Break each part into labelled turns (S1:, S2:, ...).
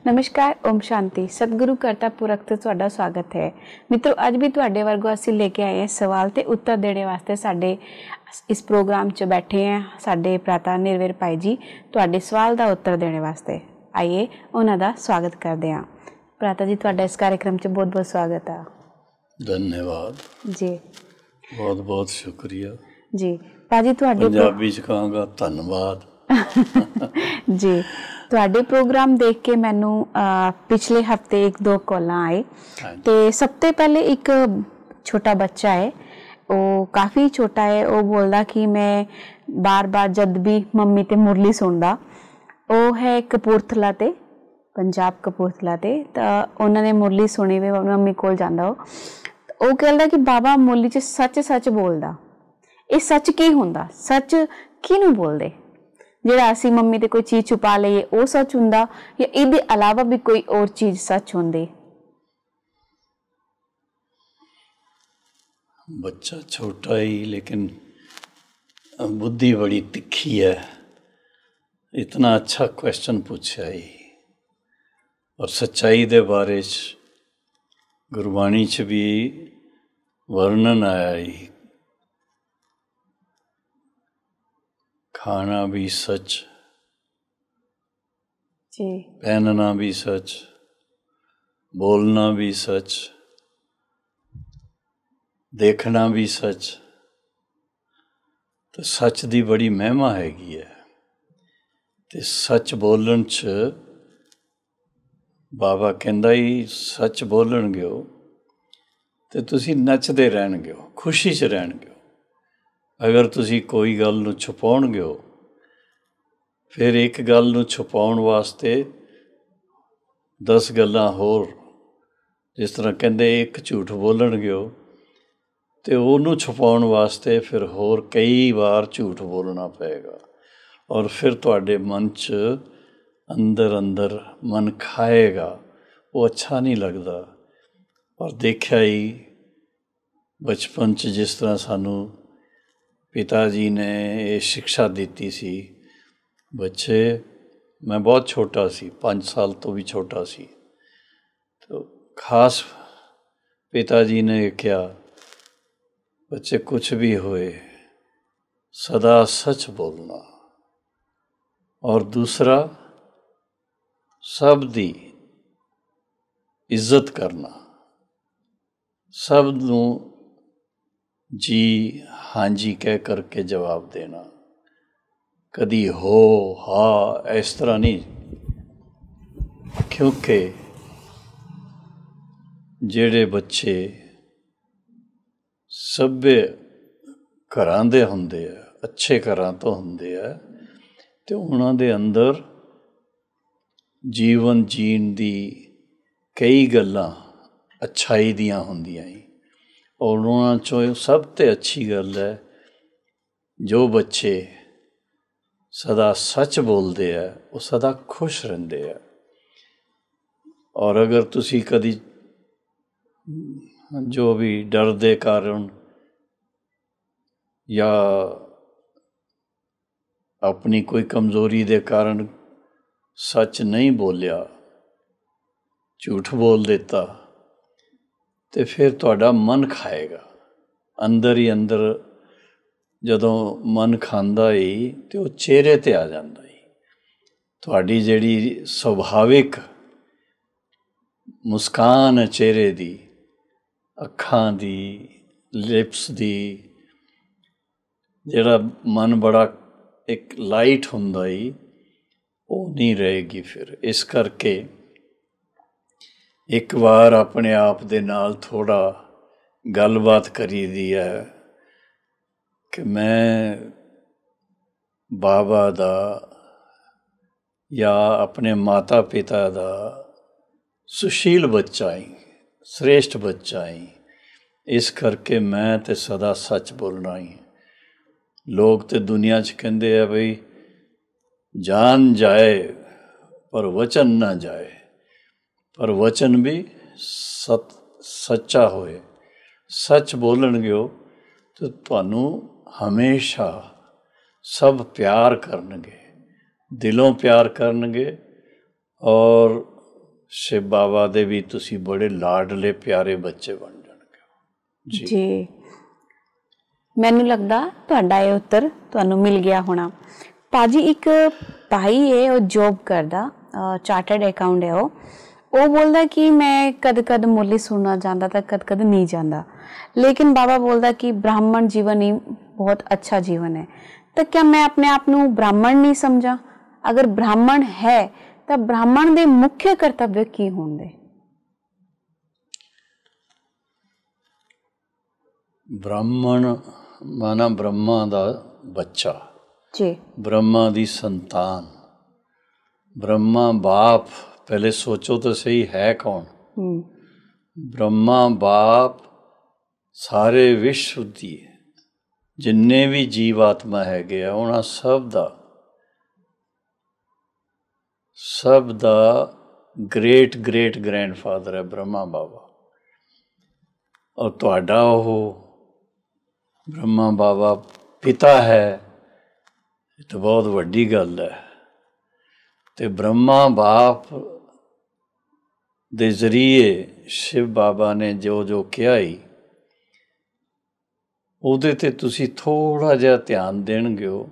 S1: नमस्कार, ओम शांति। सतगुरु करता पुरख ते तुहाडा स्वागत है। मित्रों, अज भी तुहाडे वर्गो असीं लेके आए हैं सवाल ते उत्तर देने वास्ते। साडे इस प्रोग्राम च बैठे हैं साडे भ्राता निर्वेर भाई जी तुहाडे सवाल दा उत्तर देने वास्ते। आइए उन्हां दा स्वागत करदे हां। भ्राता जी, तुहाडा इस कार्यक्रम च बहुत बहुत स्वागत है।
S2: धन्यवाद
S1: जी,
S2: बहुत बहुत शुक्रिया
S1: जी। भाजी तुहाडे
S2: पंजाबी च कहांगा धन्यवाद
S1: जी। तुहाडे प्रोग्राम देख के मैनू पिछले हफ्ते 1-2 कॉलां आए तो सब तो पहले एक छोटा बच्चा है, वो काफ़ी छोटा है, वो बोलदा कि मैं बार बार जब भी मम्मी ते मुरली सुनदा, वो है कपूरथला ते पंजाब कपूरथला ते, तो उन्होंने मुरली सुनी वे मम्मी कोल जांदा वो कहदा कि बाबा मुरली च सच सच बोलदा। ये सच की हुंदा? सच किनू बोलदे? ਜਿਹੜਾ ਅਸੀਂ ਮੰਮੀ ਤੇ ਕੋਈ ਚੀਜ਼ ਛੁਪਾ ਲਈਏ ਉਹ ਸੱਚ ਹੁੰਦਾ ਜਾਂ ਇਹਦੇ ਇਲਾਵਾ ਵੀ ਕੋਈ ਹੋਰ ਚੀਜ਼ ਸੱਚ ਹੁੰਦੀ?
S2: बच्चा छोटा ही लेकिन बुद्धि बड़ी तिखी है। इतना अच्छा क्वेश्चन पूछा ही और सच्चाई दे बारे च गुरबाणी च भी वर्णन आया ही। खाना भी सच,
S1: जी,
S2: पहनना भी सच, बोलना भी सच, देखना भी सच। तो सच दी बड़ी महिमा हैगी है। ते सच बोलन च बाबा कहंदा ही सच बोलणगे हो ते तुसी नचदे रहणगे हो, खुशी च रहणगे हो। अगर तुसी कोई गल नूं छुपाउणगे हो, फिर एक गल नूं छुपाउण वास्ते 10 गल्लां होर, जिस तरह कहंदे एक झूठ बोलणगे हो ते ਉਹਨੂੰ छुपाउण वास्ते फिर होर कई बार झूठ बोलना पएगा और फिर तुहाडे मन च अंदर अंदर मन खाएगा, वो अच्छा नहीं लगदा। और देखिया ही बचपन च जिस तरह सानू पिता जी ने ये शिक्षा दी सी, बच्चे, मैं बहुत छोटा सी, 5 साल तो भी छोटा सी, तो खास पिताजी ने क्या, बच्चे कुछ भी होए सदा सच बोलना, और दूसरा सब दी इज्जत करना, सब नूं जी हाँ जी कह करके जवाब देना, कदी हो हा इस तरह नहीं। क्योंकि जेड़े बच्चे सभ्य घरां दे हुंदे आ, अच्छे घरां तो हुंदे आ, ते उन्हां दे अंदर जीवन जीण दी कई गल्लां अच्छाई दियां हुंदियां ही। और उन्हां चों सब ते अच्छी गल है, जो बच्चे सदा सच बोलते हैं वो सदा खुश रहते हैं। और अगर तुसी कदी जो भी डर दे कारण या अपनी कोई कमज़ोरी दे कारण सच नहीं बोलिया, झूठ बोल देता, तो फिर तुहाडा मन खाएगा। अंदर ही अंदर जदों मन खांदा ही तो वो चेहरे ते आ जांदा ही। तुहाडी जिहड़ी सुभाविक मुस्कान है चेहरे दी, अखां दी, लिप्स दी, जिहड़ा मन बड़ा एक लाइट हुंदा ही, वो नहीं रहेगी फिर। इस करके एक बार अपने आप दे नाल थोड़ा गलबात करी दी है कि मैं बाबा दा या अपने माता पिता दा सुशील बच्चा ही, श्रेष्ठ बच्चा ही, इस करके मैं ते सदा सच बोलना ही। लोग ते दुनिया च कहंदे आ बई जान जाए पर वचन ना जाए, पर वचन भी सच्चा होए, सच बोलणगे हो तो तुहानू हमेशा सब प्यार करनगे, दिलों प्यार करनगे और शिव बाबा दे भी तुसी बड़े लाडले प्यारे बच्चे बन जाणगे।
S1: जी मैनू लगदा तुहाडा ये उत्तर तुहानू मिल गया होना। भाजी एक भाई है वो जॉब करदा, चार्टर्ड अकाउंट है वो बोलदा कि मैं कद कद मुरली सुनना चाहता था, कद कद नहीं जाता, लेकिन बाबा बोलदा कि ब्राह्मण जीवन ही बहुत अच्छा जीवन है। तो क्या मैं अपने आप नू ब्राह्मण नहीं समझा? अगर ब्राह्मण है तो ब्राह्मण दे मुख्य कर्तव्य की होंदे?
S2: ब्राह्मण माना ब्रह्मा दा बच्चा
S1: जी,
S2: ब्रह्मा दी संतान, ब्रह्मा बाप। पहले सोचो तो सही है कौन? ब्रह्मा बाप सारे विश्व दी जिन्ने भी जीव आत्मा है गया उन्हां सब दा ग्रेट ग्रेट ग्रैंडफादर है ब्रह्मा बाबा। और तुहाडा वो ब्रह्मा बाबा पिता है, ये तो बहुत वड्डी गल है। तो ब्रह्मा बाप दे जरिए शिव बाबा ने जो जो किया ही ਉਹਦੇ ਤੇ ਤੁਸੀਂ थोड़ा ਜਿਹਾ ध्यान देणगे हो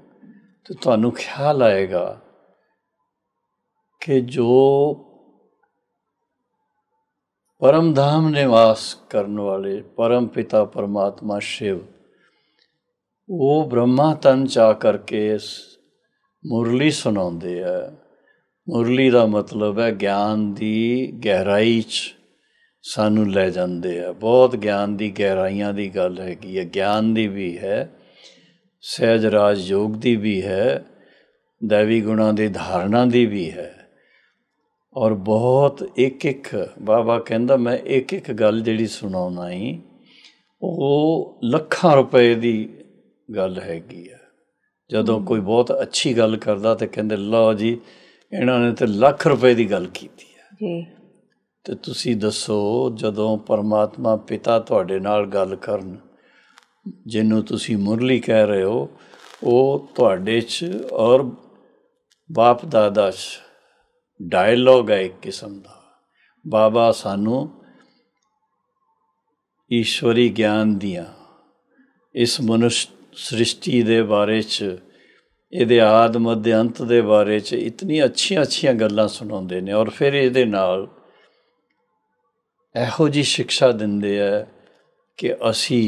S2: तो ਤੁਹਾਨੂੰ ख्याल आएगा कि जो परम धाम निवास करने वाले परम पिता परमात्मा शिव वो ब्रह्मा तन चा करके मुरली सुनाते है। मुरली का मतलब है ज्ञान की गहराई च सानू लै जाते हैं। बहुत ज्ञान की गहराइयां की गल हैगी है, ज्ञान की भी है, सहज राज योग की भी है, दैवी गुणों की धारणा की भी है। और बहुत एक एक बाबा कहता मैं एक एक गल जी सुनाना ही वो लखां रुपए की गल हैगी है। जदों कोई बहुत अच्छी गल करता तो कहते लो जी इन्होंने तो लाख रुपए की गल की है। तो तुसी दसो जदों परमात्मा पिता तुहाडे नाल गल करन, जिन्हों तुसी मुरली कह रहे हो वो तुहाडे च और बाप दादा च डायलॉग है एक किस्म का। बाबा सानू ईश्वरी ज्ञान दियां इस मनुष्य सृष्टि दे बारे च इहदे आद मध्य अंत दे बारे च इतनी अच्छियां अच्छियां गल्लां सुणाउंदे ने। और फिर इहदे नाल ਇਹੋ जी शिक्षा ਦਿੰਦੇ है कि असी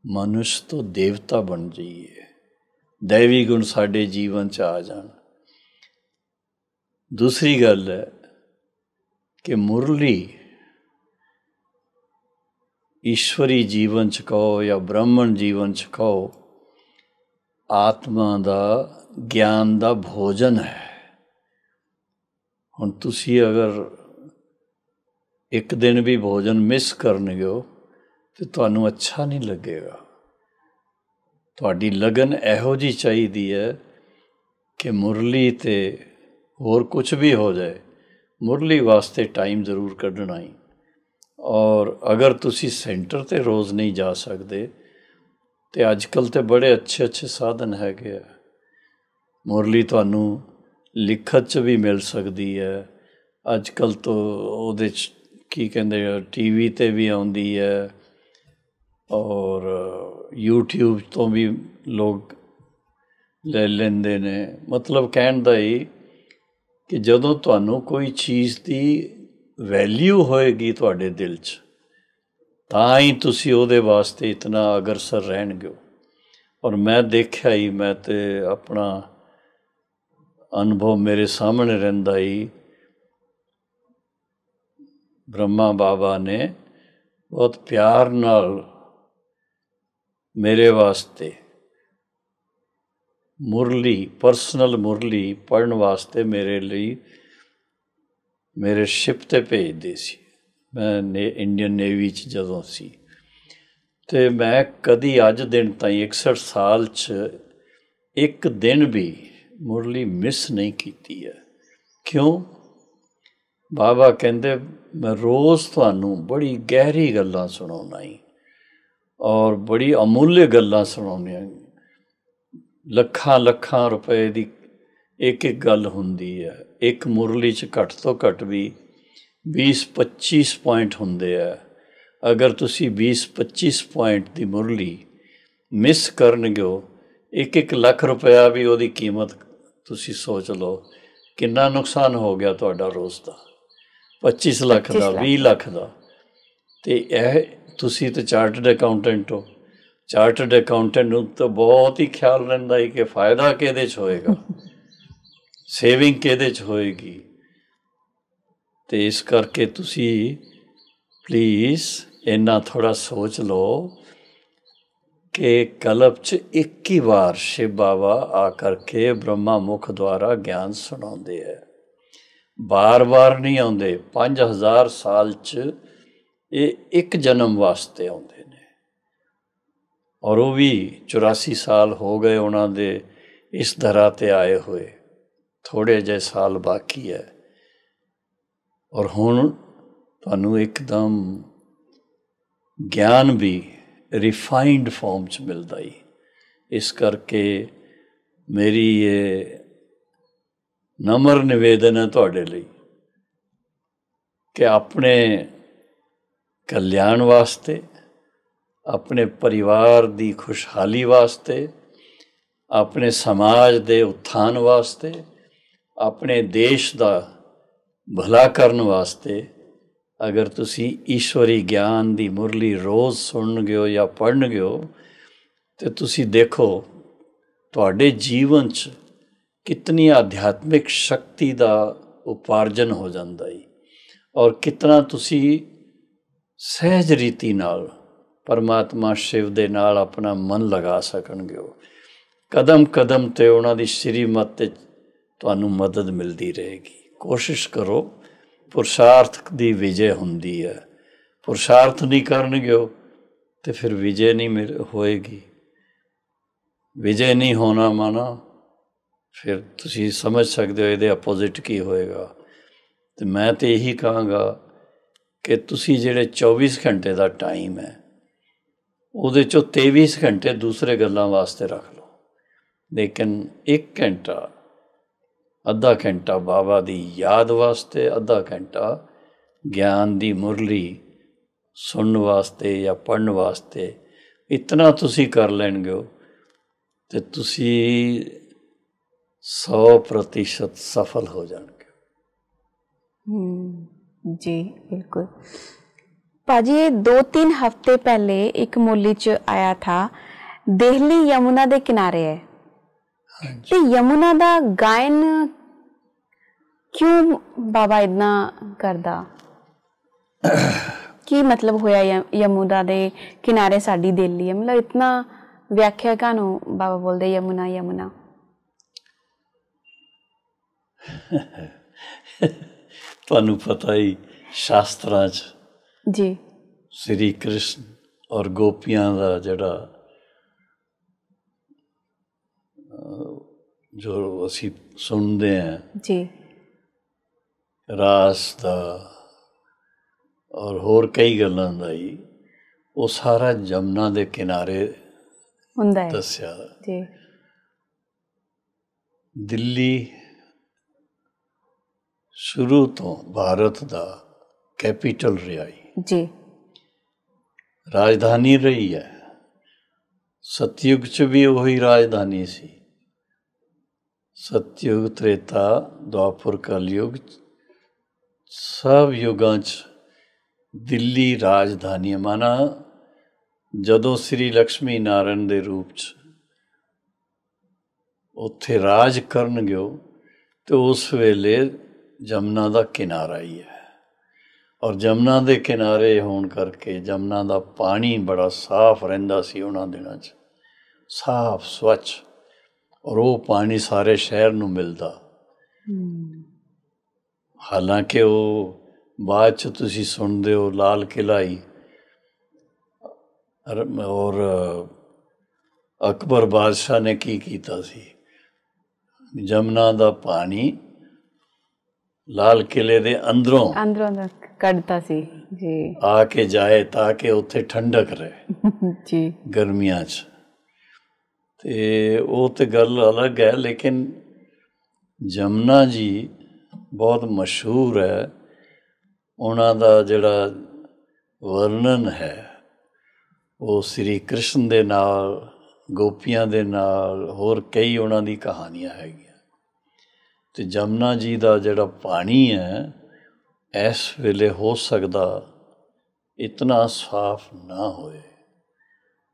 S2: मनुष्य तो देवता बन जाइए, दैवी गुण साडे जीवन च आ जान। दूसरी गल है कि मुरली ईश्वरी जीवन च कहो या ब्राह्मण जीवन च कहो आत्मा का ज्ञान का भोजन है। हुण तुसी अगर एक दिन भी भोजन मिस करनगे हो तो तुहानू अच्छा नहीं लगेगा। तुहाडी लगन इहो जी चाहिदी है कि मुरली ते होर कुछ भी हो जाए मुरली वास्ते टाइम ज़रूर कढ़ना ही। और अगर तुसी सेंटर ते रोज़ नहीं जा सकते तो अजकल तो बड़े अच्छे अच्छे साधन हैगे आ। मुरली तुहानू लिखत च भी मिल सकती है। अजकल तो उहदे च की कहते टीवी ते भी आउंदी है और यूट्यूब तो भी लोग ले लेंदे ने। मतलब कहण दा ही कि जदों तुहानू कोई चीज़ की वैल्यू होएगी तुहाडे दिल च तां ही तुसी उहदे वास्ते इतना अग्रसर रहणगे। और मैं देखिया ही, मैं तो अपना अनुभव मेरे सामने रहिंदा ही, ब्रह्मा बाबा ने बहुत प्यार नाल मेरे वास्ते मुरली पर्सनल मुरली पढ़न वास्ते मेरे लिए मेरे शिप ते भेजदे सी। मैं इंडियन नेवी च जदों सी ते मैं कदी अज दिन ताईं 61 साल च एक दिन भी मुरली मिस नहीं कीती है। क्यों? बाबा कहते मैं रोज़ तुहानू बड़ी गहरी गल्लां सुणाउना ही और बड़ी अमूल्य गल्लां सुणाउणियां। लखां लखां रुपए की ਇੱਕ ਇੱਕ ਗੱਲ ਹੁੰਦੀ ਹੈ। ਇੱਕ ਮੁਰਲੀ 'ਚ ਘੱਟ ਤੋਂ ਘੱਟ ਵੀ 20-25 ਪੁਆਇੰਟ ਹੁੰਦੇ ਆ। ਅਗਰ ਤੁਸੀਂ 20-25 ਪੁਆਇੰਟ ਦੀ ਮੁਰਲੀ ਮਿਸ ਕਰਨਗੇ ਹੋ, 1-1 ਲੱਖ ਰੁਪਇਆ ਵੀ ਉਹਦੀ ਕੀਮਤ ਤੁਸੀਂ ਸੋਚ ਲਓ ਕਿੰਨਾ ਨੁਕਸਾਨ ਹੋ ਗਿਆ ਤੁਹਾਡਾ ਰੋਜ਼ ਦਾ। 25 ਲੱਖ ਦਾ, 20 ਲੱਖ ਦਾ। ਅਤੇ ਇਹ ਤੁਸੀਂ ਤਾਂ ਚਾਰਟਰਡ ਅਕਾਊਂਟੈਂਟ ਹੋ। ਚਾਰਟਰਡ ਅਕਾਊਂਟੈਂਟ ਨੂੰ ਤਾਂ ਬਹੁਤ ਹੀ ਖਿਆਲ ਰਹਿੰਦਾ ਹੈ ਕਿ ਫਾਇਦਾ ਕਿਹਦੇ 'ਚ ਹੋਏਗਾ, ਸੇਵਿੰਗ ਕਿਹਦੇ 'ਚ ਹੋਏਗੀ। ਅਤੇ ਇਸ ਕਰਕੇ ਤੁਸੀਂ ਪਲੀਜ਼ ਇੰਨਾ ਥੋੜ੍ਹਾ ਸੋਚ ਲਓ ਕਿ ਕਲਪ 'ਚ ਇੱਕ ਹੀ ਵਾਰ ਸ਼ਿਵ ਬਾਬਾ ਆ ਕਰਕੇ ਬ੍ਰਹਮਾ ਮੁਖ ਦੁਆਰਾ ਗਿਆਨ ਸੁਣਾਉਂਦੇ ਹੈ। ਬਾਰ ਬਾਰ ਨਹੀਂ ਆਉਂਦੇ। 5000 ਸਾਲ 'ਚ ਇਹ ਇੱਕ ਜਨਮ ਵਾਸਤੇ ਆਉਂਦੇ ਨੇ, ਔਰ ਉਹ ਵੀ 84 ਸਾਲ ਹੋ ਗਏ ਉਹਨਾਂ ਦੇ ਇਸ ਧਰਾ 'ਤੇ ਆਏ ਹੋਏ। ਥੋੜ੍ਹੇ ਜਿਹੇ ਸਾਲ ਬਾਕੀ ਹੈ, ਔਰ ਹੁਣ ਤੁਹਾਨੂੰ ਇੱਕਦਮ ਗਿਆਨ ਵੀ ਰਿਫਾਈਨਡ ਫੋਰਮ 'ਚ ਮਿਲਦਾ ਹੀ। ਇਸ ਕਰਕੇ ਮੇਰੀ ਇਹ ਨਮਰ ਨਿਵੇਦਨ ਹੈ ਤੁਹਾਡੇ ਲਈ ਕਿ ਆਪਣੇ ਕਲਿਆਣ ਵਾਸਤੇ, ਆਪਣੇ ਪਰਿਵਾਰ ਦੀ ਖੁਸ਼ਹਾਲੀ ਵਾਸਤੇ, ਆਪਣੇ ਸਮਾਜ ਦੇ ਉત્ਥਾਨ ਵਾਸਤੇ, ਆਪਣੇ ਦੇਸ਼ ਦਾ ਭਲਾ ਕਰਨ ਵਾਸਤੇ ਅਗਰ ਤੁਸੀਂ ਈਸ਼ਵਰੀ ਗਿਆਨ ਦੀ ਮੁਰਲੀ ਰੋਜ਼ ਸੁਣਨਗੇ ਹੋ ਜਾਂ ਪੜ੍ਹਨਗੇ ਹੋ, ਤਾਂ ਤੁਸੀਂ ਦੇਖੋ ਤੁਹਾਡੇ ਜੀਵਨ 'ਚ ਕਿਤਨੀ ਆਧਿਆਤਮਿਕ ਸ਼ਕਤੀ ਦਾ ਉਪਾਰਜਨ ਹੋ ਜਾਂਦਾ ਹੈ, ਔਰ ਕਿਤਨਾ ਤੁਸੀਂ ਸਹਿਜ ਰੀਤੀ ਨਾਲ ਪਰਮਾਤਮਾ ਸ਼ਿਵ ਦੇ ਨਾਲ ਆਪਣਾ ਮਨ ਲਗਾ ਸਕਣਗੇ ਹੋ। ਕਦਮ ਕਦਮ 'ਤੇ ਉਹਨਾਂ ਦੀ ਸ਼੍ਰੀਮਤ 'ਤੇ ਤੁਹਾਨੂੰ ਮਦਦ ਮਿਲਦੀ ਰਹੇਗੀ। ਕੋਸ਼ਿਸ਼ ਕਰੋ। ਪੁਰਸ਼ਾਰਥ ਦੀ ਵਿਜੇ ਹੁੰਦੀ ਹੈ। ਪੁਰਸ਼ਾਰਥ ਨਹੀਂ ਕਰਨਗੇ ਹੋ ਅਤੇ ਫਿਰ ਵਿਜੇ ਨਹੀਂ ਹੋਏਗੀ। ਵਿਜੇ ਨਹੀਂ ਹੋਣਾ ਮਾਨਾ ਫਿਰ ਤੁਸੀਂ ਸਮਝ ਸਕਦੇ ਹੋ ਇਹਦੇ ਅਪੋਜ਼ਿਟ ਕੀ ਹੋਏਗਾ। ਅਤੇ ਮੈਂ ਤਾਂ ਇਹੀ ਕਹਾਂਗਾ ਕਿ ਤੁਸੀਂ ਜਿਹੜੇ 24 ਘੰਟੇ ਦਾ ਟਾਈਮ ਹੈ ਉਹਦੇ 'ਚੋਂ 23 ਘੰਟੇ ਦੂਸਰੇ ਗੱਲਾਂ ਵਾਸਤੇ ਰੱਖ ਲਓ, ਲੇਕਿਨ 1 ਘੰਟਾ, ਅੱਧਾ ਘੰਟਾ ਬਾਬਾ ਦੀ ਯਾਦ ਵਾਸਤੇ, ਅੱਧਾ ਘੰਟਾ ਗਿਆਨ ਦੀ ਮੁਰਲੀ ਸੁਣਨ ਵਾਸਤੇ ਜਾਂ ਪੜ੍ਹਨ ਵਾਸਤੇ, ਇਤਨਾ ਤੁਸੀਂ ਕਰ ਲੈਣਗੇ ਹੋ ਅਤੇ ਤੁਸੀਂ 100% ਸਫਲ ਹੋ ਜਾਣਗੇ।
S1: ਜੀ ਬਿल्कुल पाजी। ये 2-3 हफ्ते पहले एक मुरली च आया था, दिल्ली यमुना के किनारे है। तो यमुना दा गायन क्यों बाबा इतना करदा? की मतलब होया यमुना दे किनारे साडी दिल्ली है, मतलब इतना व्याख्या कानू बाबा बोलते यमुना यमुना?
S2: ਤੁਹਾਨੂੰ ਪਤਾ ਹੀ ਸ਼ਾਸਤਰਾਂ 'ਚ
S1: ਜੀ
S2: ਸ਼੍ਰੀ ਕ੍ਰਿਸ਼ਨ ਔਰ ਗੋਪੀਆਂ ਦਾ ਜਿਹੜਾ ਜੋ ਅਸੀਂ ਸੁਣਦੇ ਹਾਂ
S1: ਜੀ,
S2: ਰਾਸ ਦਾ ਔਰ ਹੋਰ ਕਈ ਗੱਲਾਂ ਦਾ ਹੀ, ਉਹ ਸਾਰਾ ਜਮਨਾ ਦੇ ਕਿਨਾਰੇ
S1: ਹੁੰਦਾ ਹੈ
S2: ਦੱਸਿਆ
S1: ਜੀ।
S2: ਦਿੱਲੀ ਸ਼ੁਰੂ ਤੋਂ ਭਾਰਤ ਦਾ ਕੈਪੀਟਲ ਰਿਹਾ
S1: ਜੀ,
S2: ਰਾਜਧਾਨੀ ਰਹੀ ਹੈ। ਸਤਯੁਗ 'ਚ ਵੀ ਉਹੀ ਰਾਜਧਾਨੀ ਸੀ। ਸਤਯੁਗ, ਤ੍ਰੇਤਾ, ਦੁਆਪਰ, ਕਲਯੁਗ, ਸਭ ਯੁਗਾਂ 'ਚ ਦਿੱਲੀ ਰਾਜਧਾਨੀ। ਮਾਨਾ ਜਦੋਂ ਸ੍ਰੀ ਲਕਸ਼ਮੀ ਨਾਰਾਇਣ ਦੇ ਰੂਪ 'ਚ ਉੱਥੇ ਰਾਜ ਕਰਨਗੇ ਅਤੇ ਉਸ ਵੇਲੇ ਜਮਨਾ ਦਾ ਕਿਨਾਰਾ ਹੀ ਹੈ। ਔਰ ਜਮਨਾ ਦੇ ਕਿਨਾਰੇ ਹੋਣ ਕਰਕੇ ਜਮਨਾ ਦਾ ਪਾਣੀ ਬੜਾ ਸਾਫ਼ ਰਹਿੰਦਾ ਸੀ ਉਹਨਾਂ ਦਿਨਾਂ 'ਚ, ਸਾਫ਼ ਸਵੱਛ, ਔਰ ਉਹ ਪਾਣੀ ਸਾਰੇ ਸ਼ਹਿਰ ਨੂੰ ਮਿਲਦਾ। ਹਾਲਾਂਕਿ ਉਹ ਬਾਅਦ 'ਚ ਤੁਸੀਂ ਸੁਣਦੇ ਹੋ ਲਾਲ ਕਿਲ੍ਹਾ ਹੀ, ਔਰ ਅਕਬਰ ਬਾਦਸ਼ਾਹ ਨੇ ਕੀ ਕੀਤਾ ਸੀ, ਜਮਨਾ ਦਾ ਪਾਣੀ ਲਾਲ ਕਿਲ੍ਹੇ ਦੇ ਅੰਦਰੋਂ
S1: ਕੱਢਤਾ ਸੀ ਜੀ,
S2: ਆ ਕੇ ਜਾਏ ਤਾਂ ਕਿ ਉੱਥੇ ਠੰਡਕ ਰਹੇ
S1: ਜੀ
S2: ਗਰਮੀਆਂ 'ਚ। ਅਤੇ ਉਹ ਤਾਂ ਗੱਲ ਅਲੱਗ ਹੈ, ਲੇਕਿਨ ਜਮਨਾ ਜੀ ਬਹੁਤ ਮਸ਼ਹੂਰ ਹੈ। ਉਹਨਾਂ ਦਾ ਜਿਹੜਾ ਵਰਣਨ ਹੈ ਉਹ ਸ੍ਰੀ ਕ੍ਰਿਸ਼ਨ ਦੇ ਨਾਲ, ਗੋਪੀਆਂ ਦੇ ਨਾਲ, ਹੋਰ ਕਈ ਉਹਨਾਂ ਦੀ ਕਹਾਣੀਆਂ ਹੈਗੀਆਂ। ਅਤੇ ਜਮਨਾ ਜੀ ਦਾ ਜਿਹੜਾ ਪਾਣੀ ਹੈ ਇਸ ਵੇਲੇ ਹੋ ਸਕਦਾ ਇਤਨਾ ਸਾਫ਼ ਨਾ ਹੋਏ।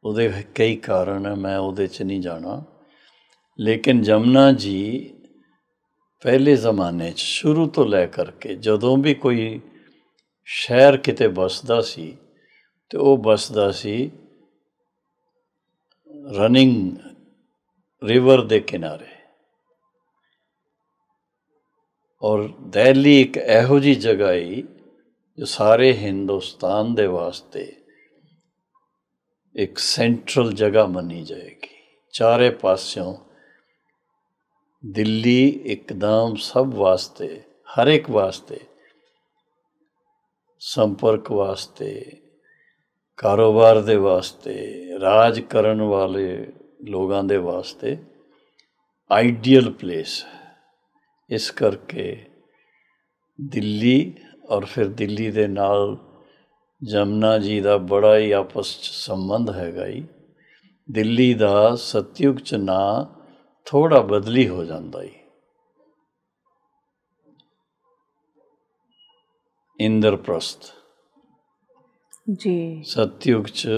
S2: ਉਹਦੇ ਕਈ ਕਾਰਨ ਹੈ, ਮੈਂ ਉਹਦੇ 'ਚ ਨਹੀਂ ਜਾਣਾ। ਲੇਕਿਨ ਜਮਨਾ ਜੀ ਪਹਿਲੇ ਜ਼ਮਾਨੇ 'ਚ ਸ਼ੁਰੂ ਤੋਂ ਲੈ ਕਰਕੇ ਜਦੋਂ ਵੀ ਕੋਈ ਸ਼ਹਿਰ ਕਿਤੇ ਵੱਸਦਾ ਸੀ ਅਤੇ ਉਹ ਵੱਸਦਾ ਸੀ ਰਨਿੰਗ ਰਿਵਰ ਦੇ ਕਿਨਾਰੇ। ਔਰ ਦਿੱਲੀ ਇੱਕ ਇਹੋ ਜਿਹੀ ਜਗ੍ਹਾ ਹੈ ਜੋ ਸਾਰੇ ਹਿੰਦੁਸਤਾਨ ਦੇ ਵਾਸਤੇ ਇੱਕ ਸੈਂਟਰਲ ਜਗ੍ਹਾ ਮੰਨੀ ਜਾਏਗੀ। ਚਾਰੇ ਪਾਸਿਓਂ ਦਿੱਲੀ ਇੱਕਦਮ ਸਭ ਵਾਸਤੇ, ਹਰ ਇੱਕ ਵਾਸਤੇ, ਸੰਪਰਕ ਵਾਸਤੇ, ਕਾਰੋਬਾਰ ਦੇ ਵਾਸਤੇ, ਰਾਜ ਕਰਨ ਵਾਲੇ ਲੋਕਾਂ ਦੇ ਵਾਸਤੇ ਆਈਡੀਅਲ ਪਲੇਸ ਹੈ। ਇਸ ਕਰਕੇ ਦਿੱਲੀ ਔਰ ਫਿਰ ਦਿੱਲੀ ਦੇ ਨਾਲ ਜਮਨਾ ਜੀ ਦਾ ਬੜਾ ਹੀ ਆਪਸ 'ਚ ਸੰਬੰਧ ਹੈਗਾ ਜੀ। ਦਿੱਲੀ ਦਾ ਸਤਯੁਗ 'ਚ ਨਾਂ ਥੋੜ੍ਹਾ ਬਦਲੀ ਹੋ ਜਾਂਦਾ ਜੀ। ਇੰਦਰਪ੍ਰਸਥ
S1: ਜੀ,
S2: ਸਤਯੁਗ 'ਚ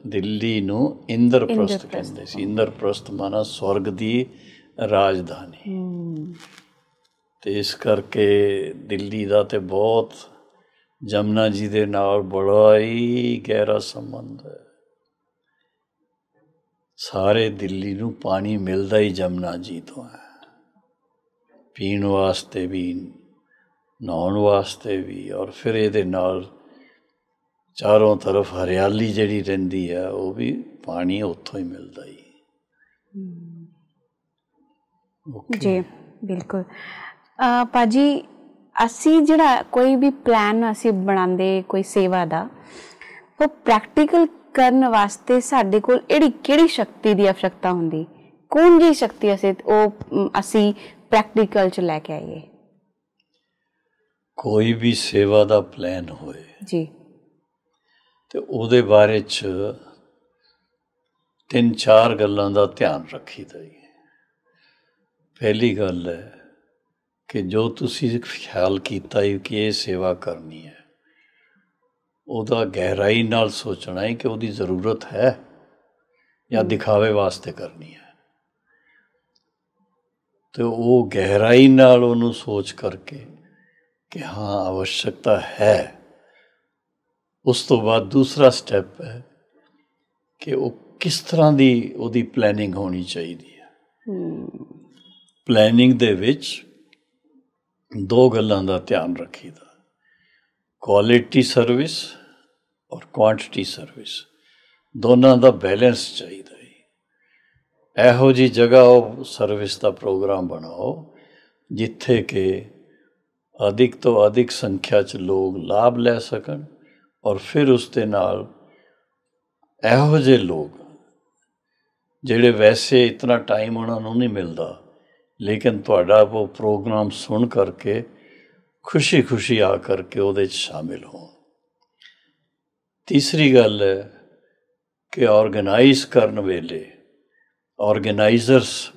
S2: ਦਿੱਲੀ ਨੂੰ ਇੰਦਰਪ੍ਰਸਥ ਕਹਿੰਦੇ ਸੀ। ਇੰਦਰਪ੍ਰਸਥ ਮਾਨਾ ਸਵਰਗ ਦੀ ਰਾਜਧਾਨੀ। ਅਤੇ ਇਸ ਕਰਕੇ ਦਿੱਲੀ ਦਾ ਤਾਂ ਬਹੁਤ ਜਮਨਾ ਜੀ ਦੇ ਨਾਲ ਬੜਾ ਹੀ ਗਹਿਰਾ ਸੰਬੰਧ ਹੈ। ਸਾਰੇ ਦਿੱਲੀ ਨੂੰ ਪਾਣੀ ਮਿਲਦਾ ਹੀ ਜਮਨਾ ਜੀ ਤੋਂ ਹੈ, ਪੀਣ ਵਾਸਤੇ ਵੀ, ਨਹਾਉਣ ਵਾਸਤੇ ਵੀ। ਔਰ ਫਿਰ ਇਹਦੇ ਨਾਲ ਚਾਰੋਂ ਤਰਫ ਹਰਿਆਲੀ ਜਿਹੜੀ ਰਹਿੰਦੀ ਹੈ ਉਹ ਵੀ ਪਾਣੀ ਉੱਥੋਂ ਹੀ ਮਿਲਦਾ ਹੀ।
S1: ਜੀ ਬਿਲਕੁਲ। ਭਾਜੀ, ਅਸੀਂ ਜਿਹੜਾ ਕੋਈ ਵੀ ਪਲਾਨ ਅਸੀਂ ਬਣਾਉਂਦੇ ਕੋਈ ਸੇਵਾ ਦਾ, ਉਹ ਪ੍ਰੈਕਟੀਕਲ ਕਰਨ ਵਾਸਤੇ ਸਾਡੇ ਕੋਲ ਕਿਹੜੀ ਸ਼ਕਤੀ ਦੀ आवश्यकता ਹੁੰਦੀ? ਕੌਣ ਜਿਹੀ ਸ਼ਕਤੀ ਅਸੀਂ ਪ੍ਰੈਕਟੀਕਲ 'ਚ ਲੈ ਕੇ ਆਈਏ?
S2: ਕੋਈ ਵੀ ਸੇਵਾ ਦਾ ਪਲਾਨ ਹੋਏ
S1: ਜੀ
S2: ਅਤੇ ਉਹਦੇ ਬਾਰੇ 'ਚ 3-4 ਗੱਲਾਂ ਦਾ ਧਿਆਨ ਰੱਖੀਦਾ ਜੀ। ਪਹਿਲੀ ਗੱਲ ਹੈ ਕਿ ਜੋ ਤੁਸੀਂ ਖਿਆਲ ਕੀਤਾ ਕਿ ਇਹ ਸੇਵਾ ਕਰਨੀ ਹੈ, ਉਹਦਾ ਗਹਿਰਾਈ ਨਾਲ ਸੋਚਣਾ ਹੈ ਕਿ ਉਹਦੀ ਜ਼ਰੂਰਤ ਹੈ ਜਾਂ ਦਿਖਾਵੇ ਵਾਸਤੇ ਕਰਨੀ ਹੈ। ਅਤੇ ਉਹ ਗਹਿਰਾਈ ਨਾਲ ਉਹਨੂੰ ਸੋਚ ਕਰਕੇ ਕਿ ਹਾਂ आवश्यकता ਹੈ। ਉਸ ਤੋਂ ਬਾਅਦ ਦੂਸਰਾ ਸਟੈਪ ਹੈ ਕਿ ਉਹ ਕਿਸ ਤਰ੍ਹਾਂ ਦੀ ਉਹਦੀ ਪਲੈਨਿੰਗ ਹੋਣੀ ਚਾਹੀਦੀ ਹੈ। ਪਲੈਨਿੰਗ ਦੇ ਵਿੱਚ 2 ਗੱਲਾਂ ਦਾ ਧਿਆਨ ਰੱਖੀਦਾ, ਕੁਆਲਿਟੀ ਸਰਵਿਸ ਔਰ ਕੁਆਂਟਿਟੀ ਸਰਵਿਸ, ਦੋਨਾਂ ਦਾ ਬੈਲੈਂਸ ਚਾਹੀਦਾ ਹੈ। ਇਹੋ ਜਿਹੀ ਜਗ੍ਹਾ ਉਹ ਸਰਵਿਸ ਦਾ ਪ੍ਰੋਗਰਾਮ ਬਣਾਓ ਜਿੱਥੇ ਕਿ ਅਧਿਕ ਤੋਂ ਅਧਿਕ ਸੰਖਿਆ 'ਚ ਲੋਕ ਲਾਭ ਲੈ ਸਕਣ। ਔਰ ਫਿਰ ਉਸ ਦੇ ਨਾਲ ਇਹੋ ਜਿਹੇ ਲੋਕ ਜਿਹੜੇ ਵੈਸੇ ਇਤਨਾ ਟਾਈਮ ਉਹਨਾਂ ਨੂੰ ਨਹੀਂ ਮਿਲਦਾ, ਲੇਕਿਨ ਤੁਹਾਡਾ ਉਹ ਪ੍ਰੋਗਰਾਮ ਸੁਣ ਕਰਕੇ ਖੁਸ਼ੀ ਖੁਸ਼ੀ ਆ ਕਰਕੇ ਉਹਦੇ 'ਚ ਸ਼ਾਮਿਲ ਹੋਣ। ਤੀਸਰੀ ਗੱਲ ਹੈ ਕਿ ਔਰਗਨਾਈਜ਼ ਕਰਨ ਵੇਲੇ ਔਰਗਨਾਈਜ਼ਰਸ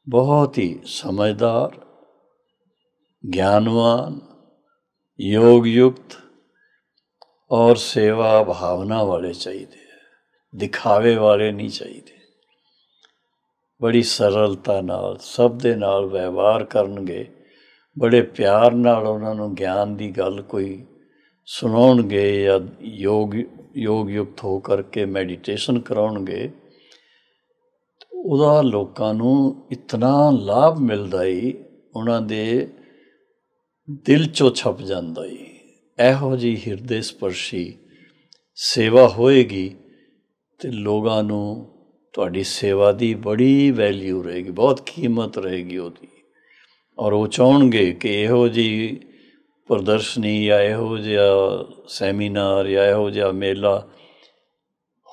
S2: ਬਹੁਤ ਹੀ ਸਮਝਦਾਰ, ਗਿਆਨਵਾਨ, ਯੋਗਯੁਕਤ ਔਰ ਸੇਵਾ ਭਾਵਨਾ ਵਾਲੇ ਚਾਹੀਦੇ ਹੈ, ਦਿਖਾਵੇ ਵਾਲੇ ਨਹੀਂ ਚਾਹੀਦੇ। ਬੜੀ ਸਰਲਤਾ ਨਾਲ ਸਭ ਦੇ ਨਾਲ ਵਿਵਹਾਰ ਕਰਨਗੇ, ਬੜੇ ਪਿਆਰ ਨਾਲ ਉਹਨਾਂ ਨੂੰ ਗਿਆਨ ਦੀ ਗੱਲ ਕੋਈ ਸੁਣਾਉਣਗੇ ਜਾਂ ਯੋਗਯੁਕਤ ਹੋ ਕਰਕੇ ਮੈਡੀਟੇਸ਼ਨ ਕਰਾਉਣਗੇ। ਉਹਦਾ ਲੋਕਾਂ ਨੂੰ ਇਤਨਾ ਲਾਭ ਮਿਲਦਾ ਹੀ, ਉਹਨਾਂ ਦੇ ਦਿਲ 'ਚੋਂ ਛਪ ਜਾਂਦਾ ਹੀ। ਇਹੋ ਜਿਹੀ ਹਿਰਦੇ ਸਪਰਸ਼ੀ ਸੇਵਾ ਹੋਏਗੀ ਅਤੇ ਲੋਕਾਂ ਨੂੰ ਤੁਹਾਡੀ ਸੇਵਾ ਦੀ ਬੜੀ ਵੈਲਿਊ ਰਹੇਗੀ, ਬਹੁਤ ਕੀਮਤ ਰਹੇਗੀ ਉਹਦੀ। ਔਰ ਉਹ ਚਾਹੁਣਗੇ ਕਿ ਇਹੋ ਜਿਹੀ ਪ੍ਰਦਰਸ਼ਨੀ ਜਾਂ ਇਹੋ ਜਿਹਾ ਸੈਮੀਨਾਰ ਜਾਂ ਇਹੋ ਜਿਹਾ ਮੇਲਾ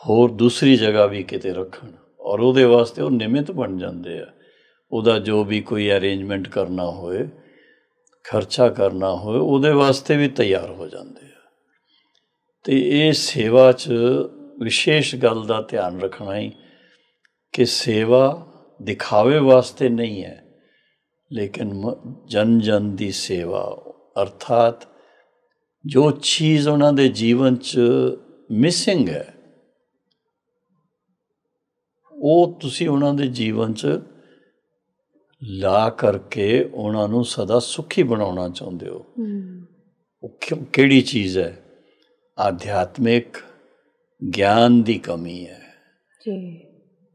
S2: ਹੋਰ ਦੂਸਰੀ ਜਗ੍ਹਾ ਵੀ ਕਿਤੇ ਰੱਖਣ ਔਰ ਉਹਦੇ ਵਾਸਤੇ ਉਹ ਨਿਮਿਤ ਬਣ ਜਾਂਦੇ ਆ। ਉਹਦਾ ਜੋ ਵੀ ਕੋਈ ਅਰੇਂਜਮੈਂਟ ਕਰਨਾ ਹੋਏ, ਖਰਚਾ ਕਰਨਾ ਹੋਏ, ਉਹਦੇ ਵਾਸਤੇ ਵੀ ਤਿਆਰ ਹੋ ਜਾਂਦੇ ਆ। ਅਤੇ ਇਹ ਸੇਵਾ 'ਚ ਵਿਸ਼ੇਸ਼ ਗੱਲ ਦਾ ਧਿਆਨ ਰੱਖਣਾ ਹੀ ਕਿ ਸੇਵਾ ਦਿਖਾਵੇ ਵਾਸਤੇ ਨਹੀਂ ਹੈ, ਲੇਕਿਨ ਜਨ ਜਨ ਦੀ ਸੇਵਾ, ਅਰਥਾਤ ਜੋ ਚੀਜ਼ ਉਹਨਾਂ ਦੇ ਜੀਵਨ 'ਚ ਮਿਸਿੰਗ ਹੈ ਉਹ ਤੁਸੀਂ ਉਹਨਾਂ ਦੇ ਜੀਵਨ 'ਚ ਲਾ ਕਰਕੇ ਉਹਨਾਂ ਨੂੰ ਸਦਾ ਸੁਖੀ ਬਣਾਉਣਾ ਚਾਹੁੰਦੇ ਹੋ। ਉਹ ਕਿਹੜੀ ਚੀਜ਼ ਹੈ? ਆਧਿਆਤਮਿਕ ਗਿਆਨ ਦੀ ਕਮੀ ਹੈ,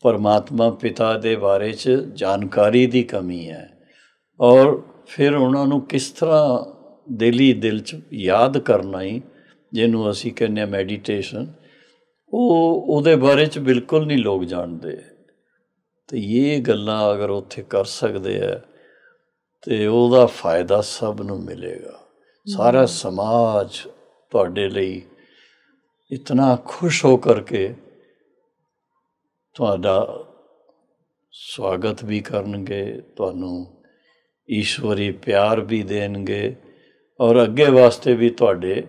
S2: ਪਰਮਾਤਮਾ ਪਿਤਾ ਦੇ ਬਾਰੇ 'ਚ ਜਾਣਕਾਰੀ ਦੀ ਕਮੀ ਹੈ, ਔਰ ਫਿਰ ਉਹਨਾਂ ਨੂੰ ਕਿਸ ਤਰ੍ਹਾਂ ਦਿਲ 'ਚ ਯਾਦ ਕਰਨਾ ਹੀ, ਜਿਹਨੂੰ ਅਸੀਂ ਕਹਿੰਦੇ ਹਾਂ ਮੈਡੀਟੇਸ਼ਨ, ਉਹਦੇ ਬਾਰੇ 'ਚ ਬਿਲਕੁਲ ਨਹੀਂ ਲੋਕ ਜਾਣਦੇ। ਅਤੇ ਇਹ ਗੱਲਾਂ ਅਗਰ ਉੱਥੇ ਕਰ ਸਕਦੇ ਹੈ ਤਾਂ ਉਹਦਾ ਫਾਇਦਾ ਸਭ ਨੂੰ ਮਿਲੇਗਾ। ਸਾਰਾ ਸਮਾਜ ਤੁਹਾਡੇ ਲਈ ਇਤਨਾ ਖੁਸ਼ ਹੋ ਕਰਕੇ ਤੁਹਾਡਾ ਸਵਾਗਤ ਵੀ ਕਰਨਗੇ, ਤੁਹਾਨੂੰ ਈਸ਼ਵਰੀ ਪਿਆਰ ਵੀ ਦੇਣਗੇ, ਔਰ ਅੱਗੇ ਵਾਸਤੇ ਵੀ ਤੁਹਾਡੇ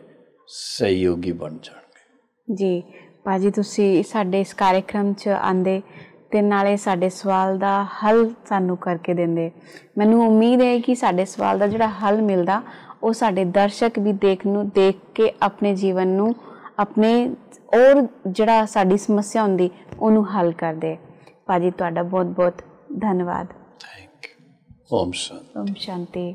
S2: ਸਹਿਯੋਗੀ ਬਣ ਜਾਣਗੇ।
S1: ਜੀ ਭਾਜੀ, ਤੁਸੀਂ ਸਾਡੇ ਇਸ ਕਾਰਿਕ੍ਰਮ 'ਚ ਆਉਂਦੇ ਅਤੇ ਨਾਲੇ ਸਾਡੇ ਸਵਾਲ ਦਾ ਹੱਲ ਸਾਨੂੰ ਕਰਕੇ ਦਿੰਦੇ। ਮੈਨੂੰ ਉਮੀਦ ਹੈ ਕਿ ਸਾਡੇ ਸਵਾਲ ਦਾ ਜਿਹੜਾ ਹੱਲ ਮਿਲਦਾ ਉਹ ਸਾਡੇ ਦਰਸ਼ਕ ਵੀ ਦੇਖ ਕੇ ਆਪਣੇ ਜੀਵਨ ਨੂੰ ਆਪਣੇ ਔਰ ਜਿਹੜਾ ਸਾਡੀ ਸਮੱਸਿਆ ਹੁੰਦੀ ਉਹਨੂੰ ਹੱਲ ਕਰਦੇ। ਭਾਜੀ ਤੁਹਾਡਾ ਬਹੁਤ ਬਹੁਤ ਧੰਨਵਾਦ।
S2: Thank you. Om Shanti.
S1: Om Shanti.